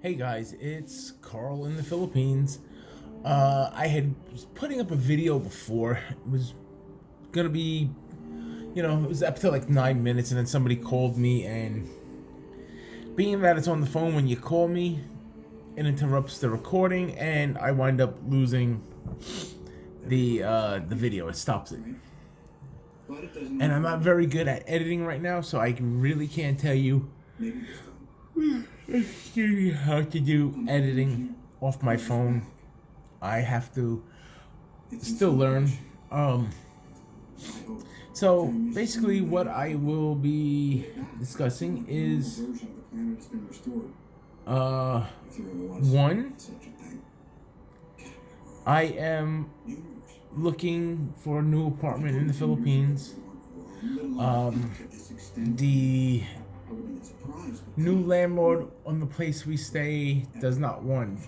Hey guys, it's Carl in the Philippines. I was putting up a video before. It was gonna be, it was up to like 9 minutes, and then somebody called me, and being that it's on the phone when you call me, it interrupts the recording, and I wind up losing the video. It stops it, and I'm not very good at editing right now, so I really can't tell you how to do editing off my phone. I have to still learn. Um, so basically, what I will be discussing is one, I am looking for a new apartment in the Philippines. The new landlord on the place we stay does not want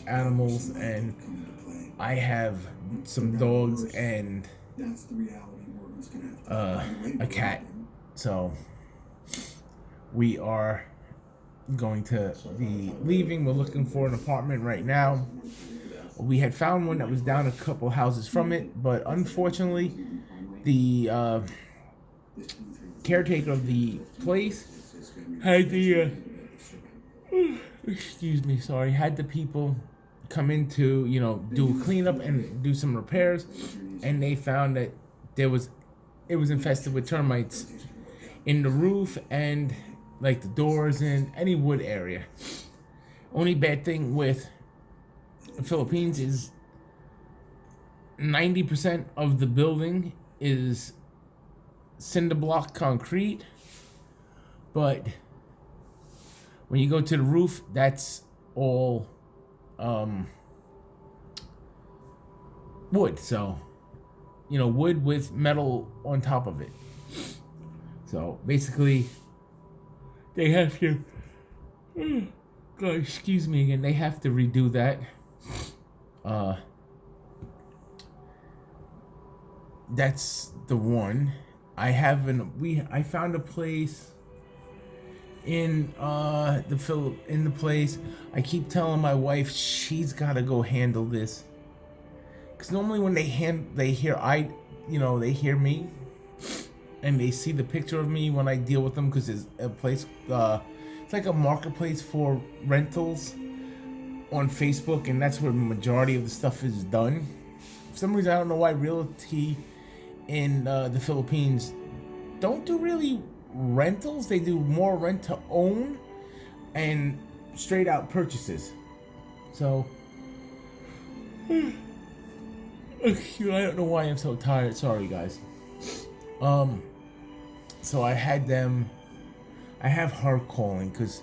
animals, and I have some dogs and a cat. So we are going to be leaving. We're looking for an apartment right now. We had found one that was down a couple houses from it, but unfortunately, the caretaker of the place had the excuse me, sorry, had the people come in to do a cleanup and do some repairs, and they found that it was infested with termites in the roof and like the doors and any wood area. Only bad thing with the Philippines is 90% of the building is cinder block concrete, but when you go to the roof, that's all wood. So, wood with metal on top of it. So basically, they have to. God, excuse me again. They have to redo that. That's the one. I found a place in the place. I keep telling my wife she's got to go handle this, because normally when they hear they hear me and they see the picture of me when I deal with them, because it's a place it's like a marketplace for rentals on Facebook, and that's where the majority of the stuff is done. For some reason, I don't know why realty in the Philippines don't do really rentals. They do more rent to own and straight out purchases. So I don't know why I'm so tired. Sorry, guys. So I have her calling, because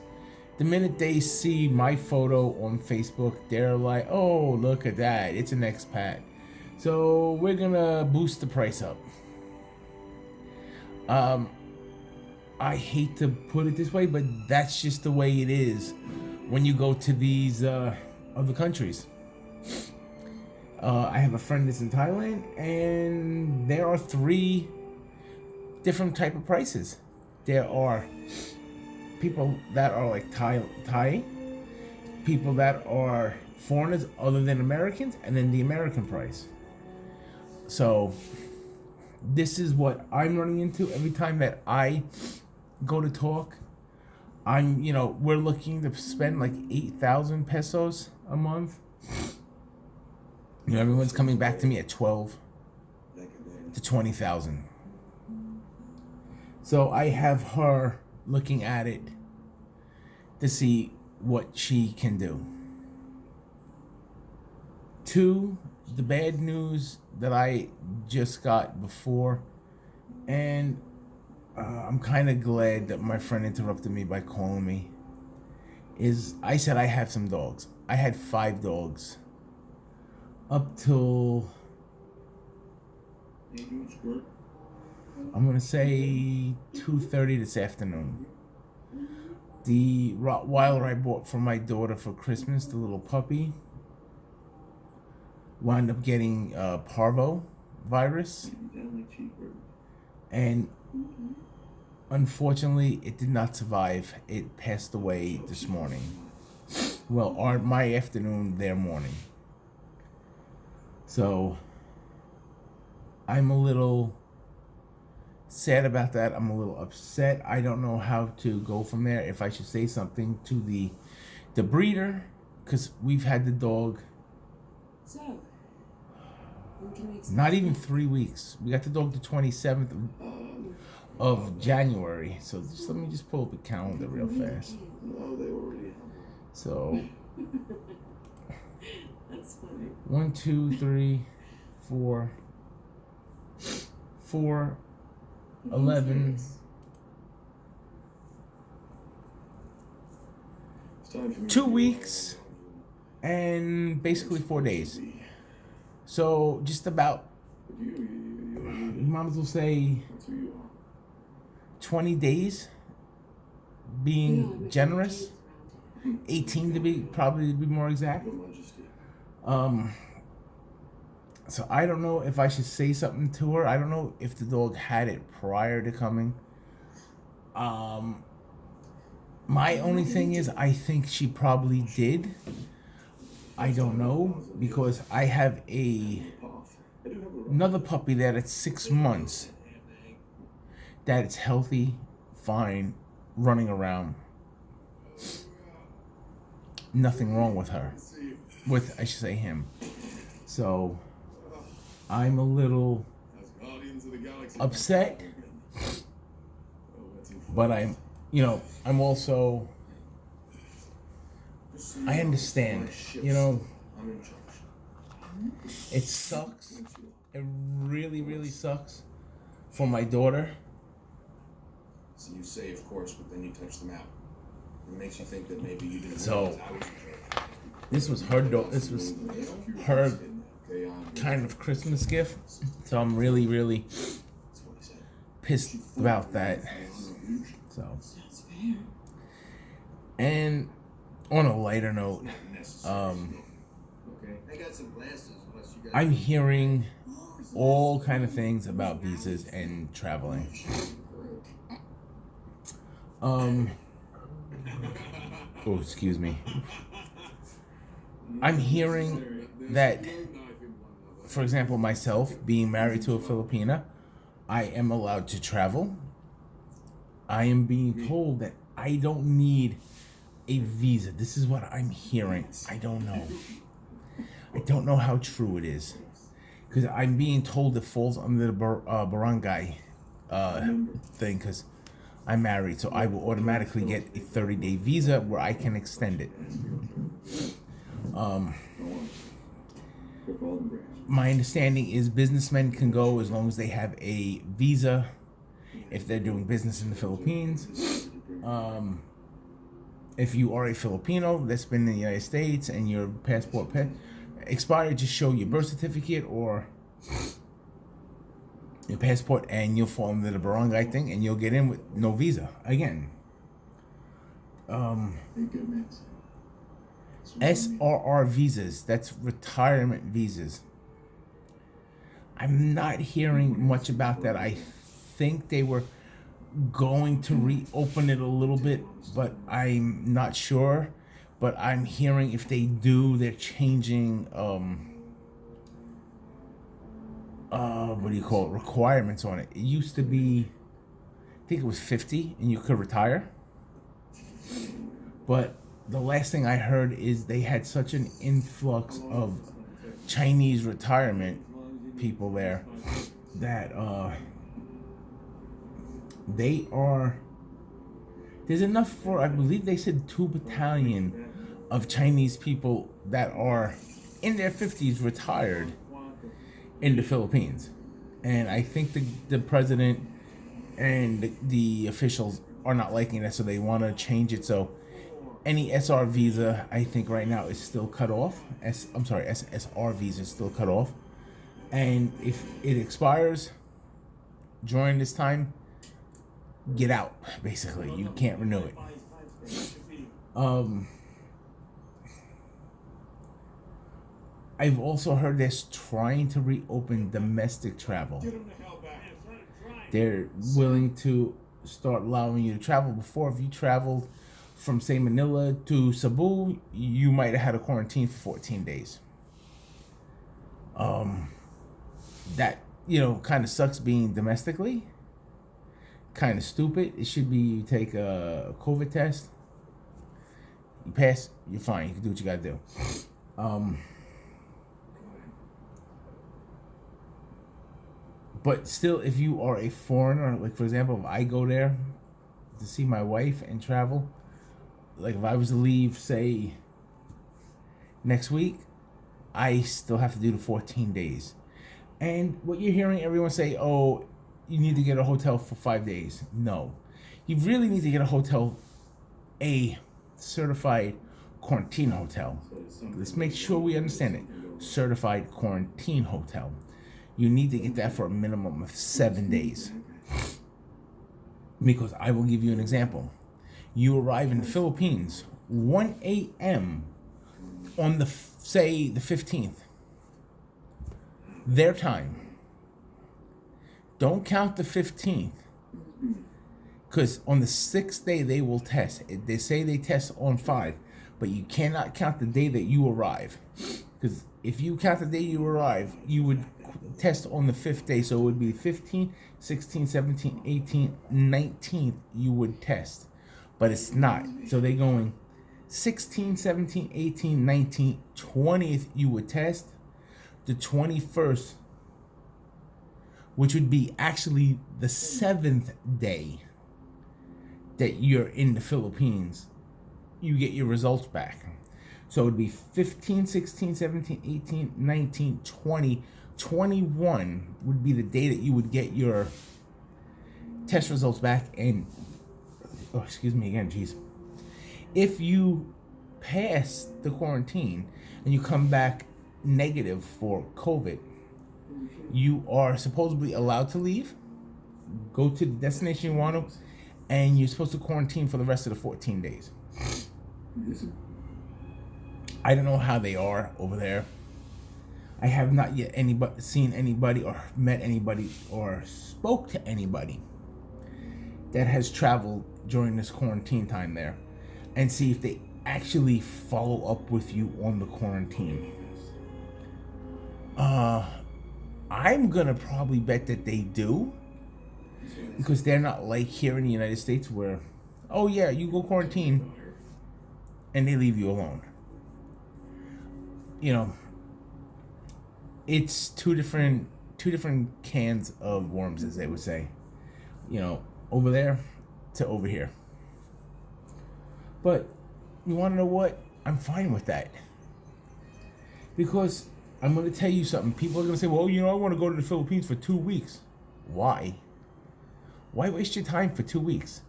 the minute they see my photo on Facebook, they're like, "Oh, look at that! It's an expat." So we're gonna boost the price up. I hate to put it this way, but that's just the way it is when you go to these other countries. I have a friend that's in Thailand, and there are 3 different type of prices. There are people that are like Thai, people that are foreigners other than Americans, and then the American price. So this is what I'm running into every time that I go to talk. We're looking to spend like 8,000 pesos a month. Everyone's coming back to me at 12 to 20,000. So I have her looking at it to see what she can do. 2, the bad news that I just got before, and I'm kind of glad that my friend interrupted me by calling me, is I said I have some dogs. I had 5 dogs up till, I'm gonna say 2:30 this afternoon. The Rottweiler I bought for my daughter for Christmas, the little puppy, wound up getting parvo virus, and unfortunately it did not survive. It passed away this morning. Well, my afternoon, their morning. So I'm a little sad about that. I'm a little upset. I don't know how to go from there. If I should say something to the breeder, because we've had the dog not even 3 weeks. We got the dog the 27th of January. So let me just pull up the calendar real fast. So That's funny. 1, 2, 3, 4, 11. Two weeks and basically 4 days. So just about, you might as well say 20 days being generous. 18 to be more exact. So I don't know if I should say something to her. I don't know if the dog had it prior to coming. My only thing is I think she probably did. I don't know, because I have another puppy that at 6 months that it's healthy, fine, running around. Nothing wrong with her. With, I should say, him. So I'm a little upset, but I'm also, I understand, it sucks. It really, really sucks for my daughter. So you say, of course, but then you touch them out. It makes you think that maybe you didn't. So this was her kind of Christmas gift. So I'm really, really pissed about that. So, and on a lighter note, I'm hearing all kind of things about visas and traveling. Oh, excuse me. I'm hearing that, for example, myself being married to a Filipina, I am allowed to travel. I am being told that I don't need a visa. This is what I'm hearing. I don't know. I don't know how true it is, because I'm being told it falls under the barangay thing, because I'm married, so I will automatically get a 30-day visa where I can extend it. My understanding is businessmen can go as long as they have a visa if they're doing business in the Philippines. If you are a Filipino that's been in the United States and your passport expired, just show your birth certificate or your passport and you'll fall under the barangay thing and you'll get in with no visa again. SRR visas, that's retirement visas. I'm not hearing much about that. I think they were going to reopen it a little bit, but I'm not sure. But I'm hearing if they do, they're changing requirements on it. It used to be, I think it was 50 and you could retire. But the last thing I heard is they had such an influx of Chinese retirement people there that there's enough for, I believe they said 2 battalion of Chinese people that are in their 50s retired in the Philippines. And I think the president and the officials are not liking that, so they want to change it. So any SR visa, I think right now is still cut off. SSR visa is still cut off. And if it expires during this time, get out, basically. You can't renew it. I've also heard they're trying to reopen domestic travel. They're willing to start allowing you to travel. Before, if you traveled from say Manila to Cebu, you might have had a quarantine for 14 days. That, kind of sucks being domestically. Kind of stupid. It should be you take a COVID test, you pass, you're fine. You can do what you gotta do. But still, if you are a foreigner, like for example, if I go there to see my wife and travel, like if I was to leave, say, next week, I still have to do the 14 days. And what you're hearing everyone say, oh, you need to get a hotel for 5 days. No. You really need to get a certified quarantine hotel. Let's make sure we understand it. Certified quarantine hotel. You need to get that for a minimum of 7 days. Because I will give you an example. You arrive in the Philippines 1 a.m. on the 15th. Their time. Don't count the 15th. Because on the 6th day they will test. They say they test on 5. But you cannot count the day that you arrive. Because if you count the day you arrive, you would test on the 5th day. So it would be 15, 16, 17, 18, 19th you would test. But it's not. So they're going 16, 17, 18, 19, 20th you would test. The 21st, which would be actually the 7th day that you're in the Philippines, you get your results back. So it would be 15, 16, 17, 18, 19, 20, 21 would be the day that you would get your test results back. And, excuse me again, jeez. If you pass the quarantine and you come back negative for COVID, you are supposedly allowed to leave, go to the destination you want to, and you're supposed to quarantine for the rest of the 14 days. I don't know how they are over there. I have not yet seen anybody or met anybody or spoke to anybody that has traveled during this quarantine time there, and see if they actually follow up with you on the quarantine. I'm gonna probably bet that they do, because they're not like here in the United States where, oh yeah, you go quarantine and they leave you alone. It's two different cans of worms, as they would say. Over there to over here. But you want to know what? I'm fine with that, because I'm going to tell you something. People are going to say, well, I want to go to the Philippines for 2 weeks. Why? Why waste your time for 2 weeks?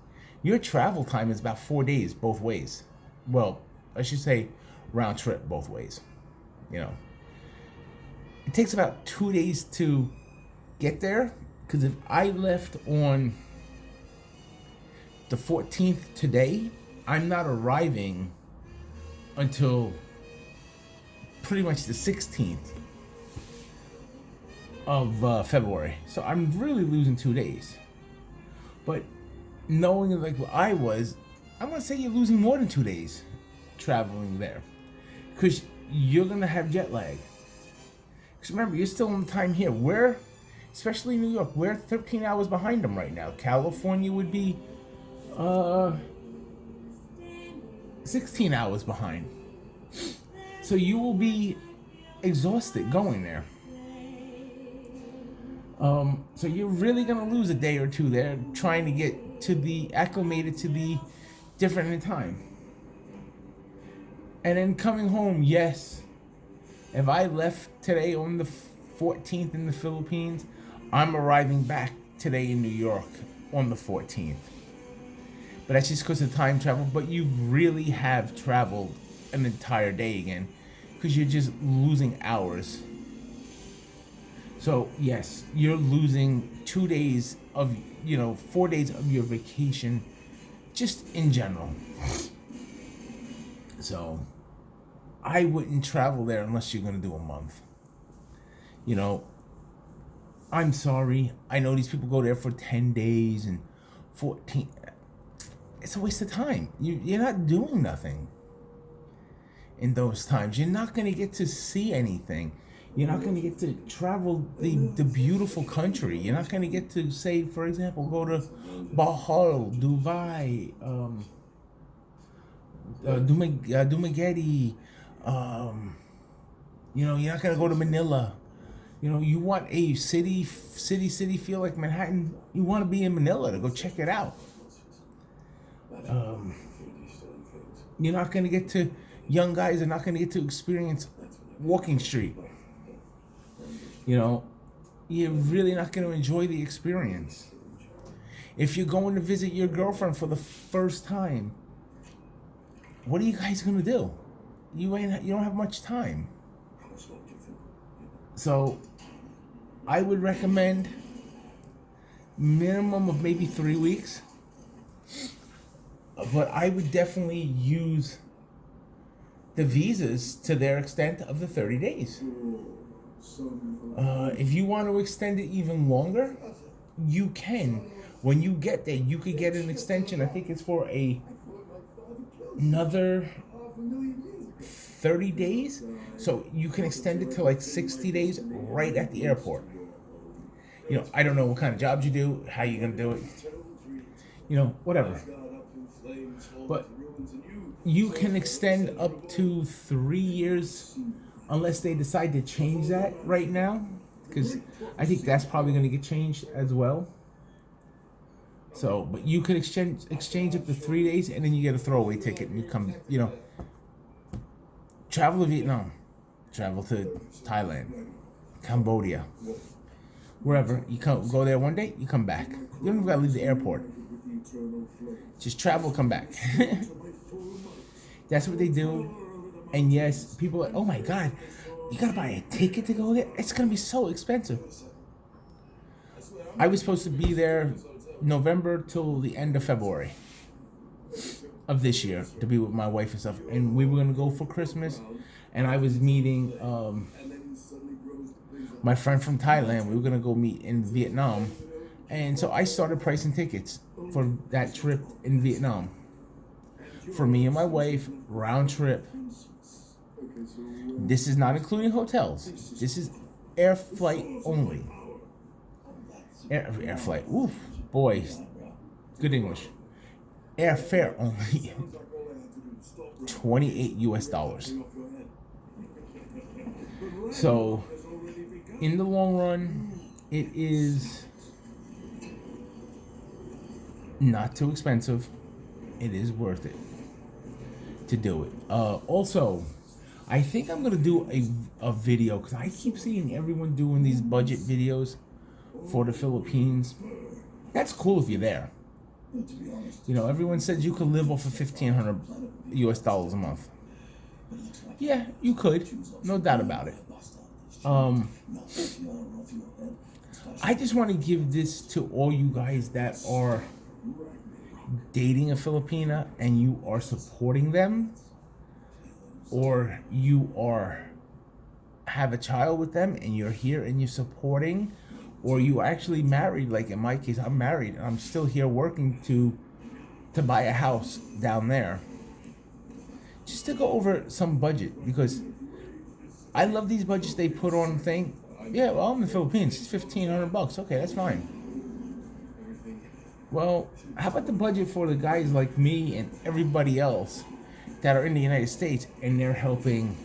Your travel time is about 4 days both ways. Well, I should say round trip both ways. It takes about 2 days to get there, because if I left on the 14th today, I'm not arriving until pretty much the 16th of February. So I'm really losing 2 days. But knowing like what I was, I'm going to say you're losing more than 2 days traveling there, because you're going to have jet lag. Because remember, you're still on time here. We're, especially New York, we're 13 hours behind them right now. California would be 16 hours behind. So you will be exhausted going there. So you're really gonna lose a day or two there trying to get to the acclimated to the different in time. And then coming home, yes. If I left today on the 14th in the Philippines, I'm arriving back today in New York on the 14th. But that's just because of time travel. But you really have traveled an entire day again, because you're just losing hours. So yes, you're losing 2 days of, 4 days of your vacation, just in general. So I wouldn't travel there unless you're going to do a month. I'm sorry. I know these people go there for 10 days and 14. it's a waste of time. You're not doing nothing in those times. You're not going to get to see anything. You're not going to get to travel the beautiful country. You're not going to get to, say, for example, go to Bahal, Dubai, Dumaguete. You're not going to go to Manila. You want a city feel like Manhattan. You want to be in Manila to go check it out. You're not going to get to, young guys are not going to get to experience Walking Street. You're really not going to enjoy the experience. If you're going to visit your girlfriend for the first time, what are you guys going to do? You don't have much time. So I would recommend minimum of maybe 3 weeks. But I would definitely use the visas to their extent of the 30 days. If you want to extend it even longer, you can. When you get there, you could get an extension. I think it's for another 30 days. So you can extend it to like 60 days right at the airport. I don't know what kind of jobs you do, how you're going to do it. Whatever. But you can extend up to 3 years unless they decide to change that right now, because I think that's probably going to get changed as well. So, but you could exchange up to 3 days, and then you get a throwaway ticket, and you come, travel to Vietnam, travel to Thailand, Cambodia, wherever. You go there one day, you come back. You don't even got to leave the airport. Just travel, come back. That's what they do. And yes, people are like, oh my God, you gotta buy a ticket to go there? It's gonna be so expensive. I was supposed to be there November till the end of February of this year to be with my wife and stuff. And we were gonna go for Christmas. And I was meeting my friend from Thailand. We were gonna go meet in Vietnam. And so I started pricing tickets for that trip in Vietnam. For me and my wife, round trip. This is not including hotels. This is air flight only. Air flight. Ooh, boy. Good English. Airfare only. $28 US. So, in the long run, it is not too expensive. It is worth it to do it. Also, I think I'm gonna do a video, because I keep seeing everyone doing these budget videos for the Philippines. That's cool if you're there. Everyone says you could live off of $1,500 US a month. Yeah, you could, no doubt about it. I just want to give this to all you guys that are dating a Filipina and you are supporting them, or you have a child with them and you're here and you're supporting, or you actually married. Like in my case, I'm married and I'm still here working to buy a house down there. Just to go over some budget, because I love these budgets they put on thing. Yeah, well, I'm in the Philippines. It's $1,500. Okay, that's fine. Well, how about the budget for the guys like me and everybody else that are in the United States and they're helping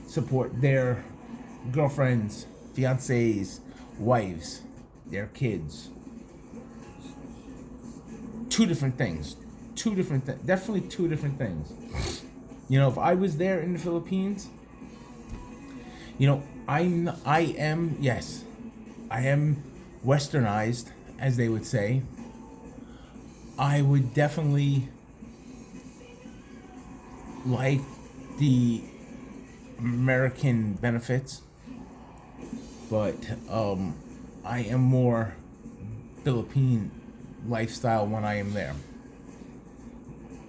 support their girlfriends, fiancés, wives, their kids? Two different things. Definitely two different things. If I was there in the Philippines, I am westernized, as they would say. I would definitely like the American benefits, but I am more Philippine lifestyle when I am there.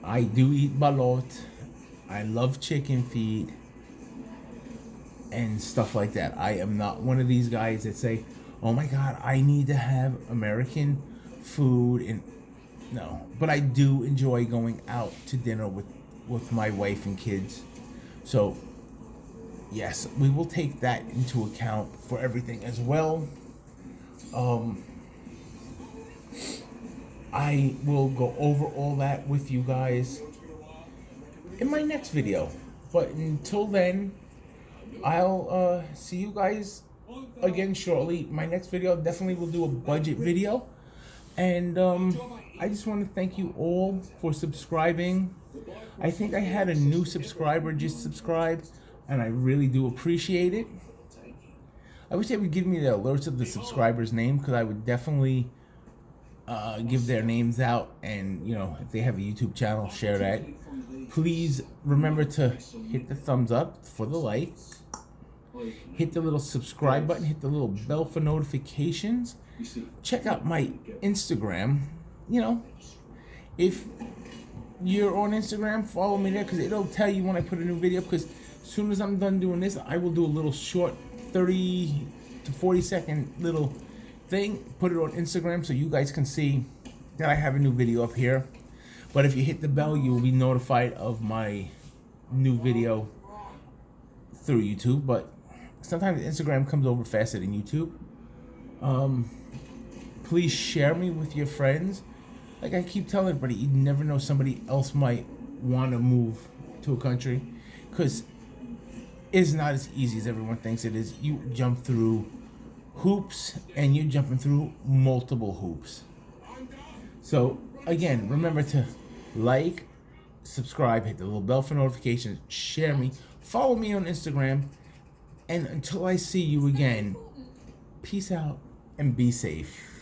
I do eat balot. I love chicken feet and stuff like that. I am not one of these guys that say, oh my God, I need to have American food. And No, but I do enjoy going out to dinner with my wife and kids. So, yes, we will take that into account for everything as well. I will go over all that with you guys in my next video. But until then, I'll see you guys again shortly. My next video definitely will do a budget video. And I just want to thank you all for subscribing. I think I had a new subscriber just subscribe, and I really do appreciate it. I wish they would give me the alerts of the subscribers' name, because I would definitely give their names out, and if they have a YouTube channel, share that. Please remember to hit the thumbs up for the like, hit the little subscribe button, hit the little bell for notifications. Check out my Instagram. If you're on Instagram, follow me there, because it'll tell you when I put a new video. Because as soon as I'm done doing this, I will do a little short 30 to 40 second little thing, put it on Instagram so you guys can see that I have a new video up here. But if you hit the bell, you will be notified of my new video through YouTube. But sometimes Instagram comes over faster than YouTube. Please share me with your friends. Like I keep telling everybody, you never know, somebody else might want to move to a country, because it's not as easy as everyone thinks it is. You jump through hoops, and you're jumping through multiple hoops. So again, remember to like, subscribe, hit the little bell for notifications, share me, follow me on Instagram, and until I see you again, peace out and be safe.